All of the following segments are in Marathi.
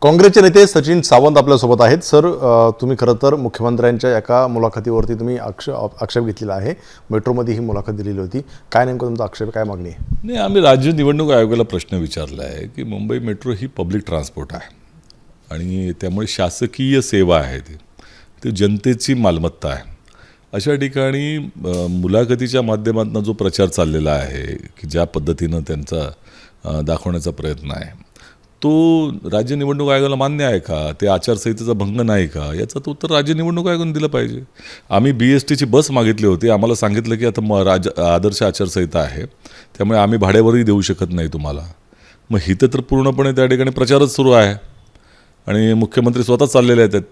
काँग्रेसचे नेते सचिन सावंत आपल्यासोबत आहेत. सर, तुम्ही खरं तर मुख्यमंत्र्यांच्या एका मुलाखतीवरती तुम्ही आक्षेप घेतलेला आहे. मेट्रोमध्ये ही मुलाखत दिलेली होती. काय नेमकं तुमचा आक्षेप, काय मागणी आहे? नाही, आम्ही राज्य निवडणूक आयोगाला प्रश्न विचारला आहे की मुंबई मेट्रो ही पब्लिक ट्रान्सपोर्ट आहे आणि त्यामुळे शासकीय सेवा आहे, ती जनतेची मालमत्ता आहे. अशा ठिकाणी मुलाखतीच्या माध्यमातून जो प्रचार चाललेला आहे की ज्या पद्धतीनं त्यांचा दाखवण्याचा प्रयत्न आहे तो राज्य निवडणूक आयोगाला मान्य आहे का? ते आचारसंहितेचा भंग नाही का? याचं उत्तर राज्य निवडणूक आयोगाने दिलं पाहिजे. आम्ही BSTची बस मागितली होती. आम्हाला सांगितलं की आता आदर्श आचारसंहिता आहे, त्यामुळे आम्ही भाड्यावरही देऊ शकत नाही तुम्हाला. मग हिथं तर पूर्णपणे त्या ठिकाणी प्रचारच सुरू आहे आणि मुख्यमंत्री स्वतः चाललेले आहेत.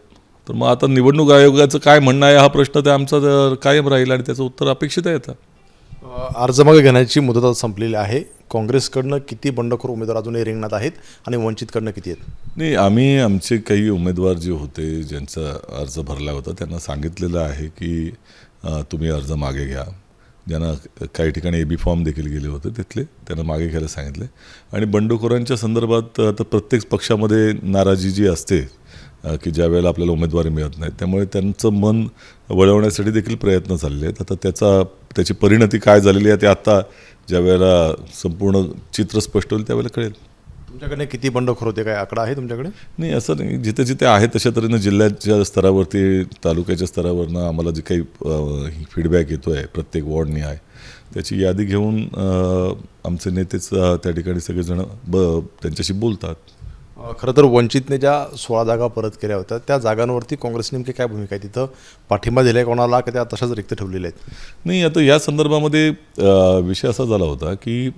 तर मग आता निवडणूक आयोगाचं काय म्हणणं आहे हा प्रश्न ते आमचा कायम राहील आणि त्याचं उत्तर अपेक्षित आहे. आता अर्ज मागे घेण्याची मुदत आता संपलेली आहे. काँग्रेसकडनं किती बंडखोर उमेदवार अजूनही रिंगणात आहेत आणि वंचितकडनं किती आहेत? नाही, आम्ही आमचे काही उमेदवार जे होते ज्यांचा अर्ज भरला होता त्यांना सांगितलेलं आहे की तुम्ही अर्ज मागे घ्या. ज्यांना काही ठिकाणी AB फॉर्म देखील गेले होते तिथले त्यांना मागे घ्यायला सांगितले. आणि बंडखोरांच्या संदर्भात आता प्रत्येक पक्षामध्ये नाराजी जी असते की ज्या वेळेला आपल्याला उमेदवारी मिळत नाही, त्यामुळे त्यांचं मन वळवण्यासाठी देखील प्रयत्न चालले आहेत. आता त्याची परिणती काय झालेली आहे ते आता ज्या वेळेला संपूर्ण चित्र स्पष्ट होईल त्यावेळेला कळेल. तुमच्याकडे किती बंडखोर होते, काय आकडा आहे तुमच्याकडे? नाही, असं नाही. जिथे जिथे आहे तशा तऱ्हेनं जिल्ह्याच्या स्तरावरती, तालुक्याच्या स्तरावरनं आम्हाला जे काही फीडबॅक येतो आहे प्रत्येक वॉर्डनी आहे त्याची यादी घेऊन आमचे नेतेच त्या ठिकाणी सगळेजण त्यांच्याशी बोलतात. खरं तर वंचितने ज्या 16 जागा परत केल्या होत्या त्या जागांवरती काँग्रेस नेमकी काय भूमिका आहे? तिथं पाठिंबा दिला आहे कोणाला, की त्या तशाच रिक्त ठेवलेल्या आहेत? नाही, आता या संदर्भामध्ये विषय असा झाला होता की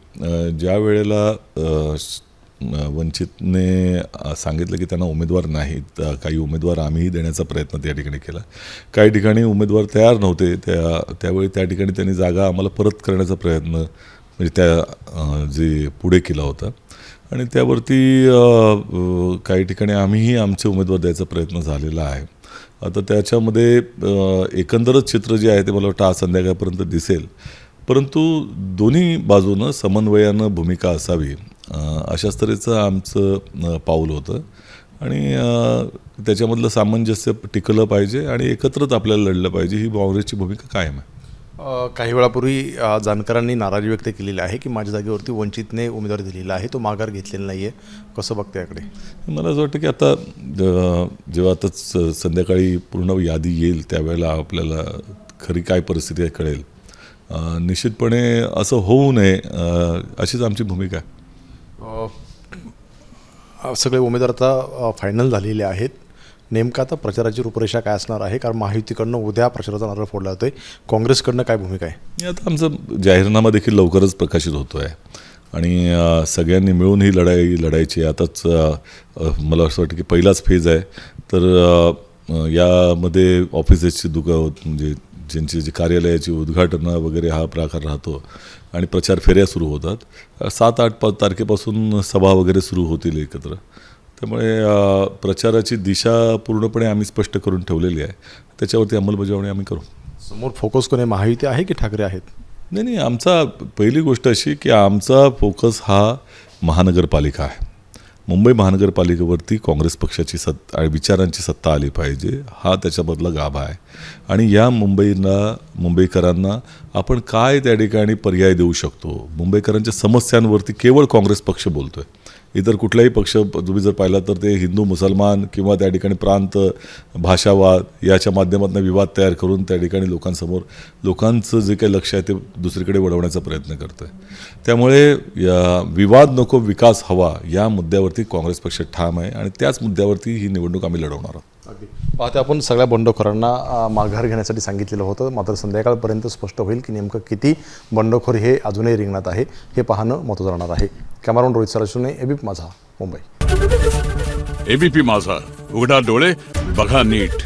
ज्या वेळेला वंचितने सांगितलं की त्यांना उमेदवार नाहीत, काही उमेदवार आम्हीही देण्याचा प्रयत्न त्या ठिकाणी केला. काही ठिकाणी उमेदवार तयार नव्हते, त्यावेळी त्या ठिकाणी त्यांनी जागा आम्हाला परत करण्याचा प्रयत्न म्हणजे त्या जे पुढे केला होता आणि त्यावरती काही ठिकाणी आम्हीही आमचे उमेदवार द्यायचा प्रयत्न झालेला आहे. आता त्याच्यामध्ये एकंदरच चित्र जे आहे ते मला वाटतं आज संध्याकाळपर्यंत दिसेल. परंतु दोन्ही बाजूनं समन्वयानं भूमिका असावी अशाच तऱ्हेचं आमचं पाऊल होतं आणि त्याच्यामधलं सामंजस्य टिकलं पाहिजे आणि एकत्रच आपल्याला लढलं पाहिजे, ही काँग्रेसची भूमिका कायम आहे. काही वेळापूर्वी जानकरांनी नाराजी व्यक्त केलेली आहे की माझ्या जागेवरती वंचितने उमेदवार दिलेला आहे, तो माघार घेतलेला नाही आहे. कसं बघते याकडे? मला असं वाटतं की आता जेव्हा आता संध्याकाळी पूर्ण यादी येईल त्यावेळेला आपल्याला खरी काय परिस्थिती आहे कळेल. निश्चितपणे असं होऊ नये अशीच आमची भूमिका आहे. सगळे उमेदवार आता फायनल झालेले आहेत. नेमकं आता प्रचाराची रूपरेषा काय असणार आहे? कारण महायुतीकडनं उद्या प्रचाराचा नारळ फोडला जातोय. काँग्रेसकडनं काय भूमिका आहे? आता आमचा जाहीरनामा देखील लवकरच प्रकाशित होतो आहे आणि सगळ्यांनी मिळून ही लढाई लढायची. आताच मला असं वाटतं की पहिलाच फेज आहे. तर यामध्ये ऑफिसेसची म्हणजे ज्यांची जी कार्यालयाची उद्घाटनं वगैरे हा प्रकार राहतो आणि प्रचार फेऱ्या सुरू होतात. 7-8 तारखेपासून सभा वगैरे सुरू होतील एकत्र. त्यामुळे प्रचाराची दिशा पूर्णपणे आम्ही स्पष्ट करून ठेवलेली आहे. त्याच्यावरती अंमलबजावणी आम्ही करू. समोर फोकस कोणी महायुती आहे की ठाकरे आहेत? नाही, आमचा पहिली गोष्ट अशी की आमचा फोकस हा महानगरपालिका आहे. मुंबई महानगरपालिकेवरती काँग्रेस पक्षाची विचारांची सत्ता आली पाहिजे, हा त्याच्यामधला गाभा आहे. आणि या मुंबईकरांना आपण काय त्या ठिकाणी पर्याय देऊ शकतो, मुंबईकरांच्या समस्यांवरती केवळ काँग्रेस पक्ष बोलतो आहे. इतर कुठलाही पक्ष तुम्ही जर पाहिला तर ते हिंदू मुसलमान किंवा त्या ठिकाणी प्रांत भाषावाद याच्या माध्यमातून विवाद तयार करून त्या ठिकाणी लोकांचं जे काही लक्ष आहे ते दुसरीकडे वळवण्याचा प्रयत्न करतो आहे. त्यामुळे विवाद नको विकास हवा या मुद्द्यावरती काँग्रेस पक्ष ठाम आहे आणि त्याच मुद्द्यावरती ही निवडणूक आम्ही लढवणार आहोत. अगदी पाहते आपण सगळ्या बंडखोरांना माघार घेण्यासाठी सांगितलेलं होतं, मात्र संध्याकाळपर्यंत स्पष्ट होईल की नेमकं किती बंडखोर हे अजूनही रिंगणात आहे हे पाहणं महत्त्वाचं राहणार आहे. कॅमेरामन रोहित सराशूने ABP माझा, मुंबई. ABP माझा, उघडा डोळे बघा नीट.